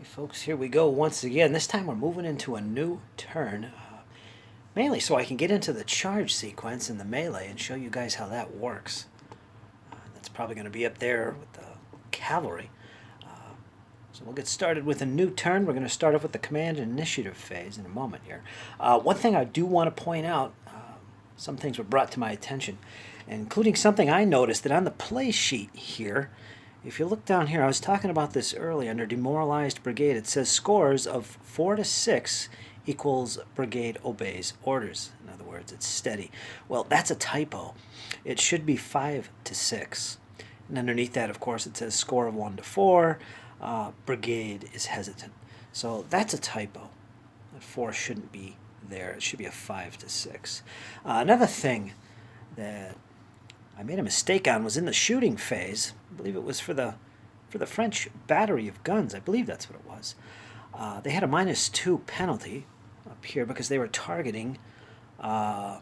Folks, here we go once again. This time we're moving into a new turn, mainly so I can get into the charge sequence in the melee and show you guys how that works. That's probably going to be up there with the cavalry. So we'll get started with a new turn. We're going to start off with the command and initiative phase in a moment here. One thing I do want to point out, some things were brought to my attention, including something I noticed that on the play sheet here, if you look down here, I was talking about this earlier under demoralized brigade. It says scores of 4 to 6 equals brigade obeys orders. In other words, it's steady. Well, that's a typo. It should be 5 to 6. And underneath that, of course, it says score of 1 to 4. Brigade is hesitant. So that's a typo. That 4 shouldn't be there. It should be a 5 to 6. Another thing that I made a mistake on was in the shooting phase. I believe it was for the French battery of guns. I believe that's what it was. They had a -2 penalty up here because they were targeting a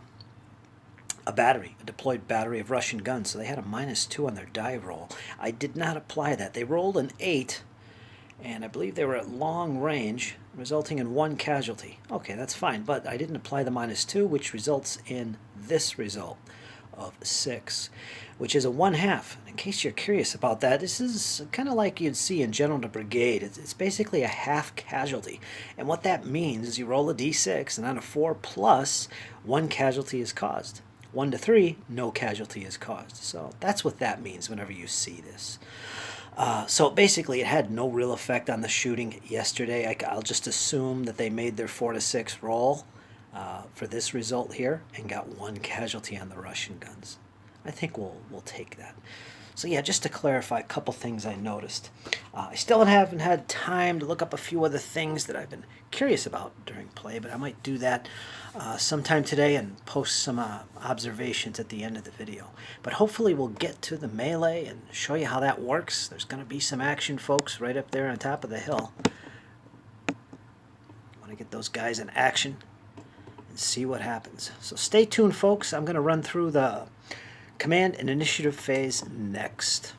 battery, a deployed battery of Russian guns. So they had a -2 on their die roll. I did not apply that. They rolled an 8, and I believe they were at long range, resulting in 1 casualty. Okay, that's fine, but I didn't apply the -2, which results in this result of 6, which is a 1/2. In case you're curious about that, this is kind of like you'd see in General to Brigade. It's basically a half casualty, and what that means is you roll a d6, and on a 4+, 1 casualty is caused. 1 to 3, no casualty is caused. So that's what that means whenever you see this. So basically, it had no real effect on the shooting yesterday. I'll just assume that they made their 4 to 6 roll for this result here and got 1 casualty on the Russian guns. I think we'll take that. So yeah, just to clarify a couple things I noticed. I still haven't had time to look up a few other things that I've been curious about during play, but I might do that sometime today and post some observations at the end of the video. But hopefully we'll get to the melee and show you how that works. There's going to be some action, folks, right up there on top of the hill. Want to get those guys in action and see what happens. So stay tuned, folks. I'm going to run through the command and initiative phase next.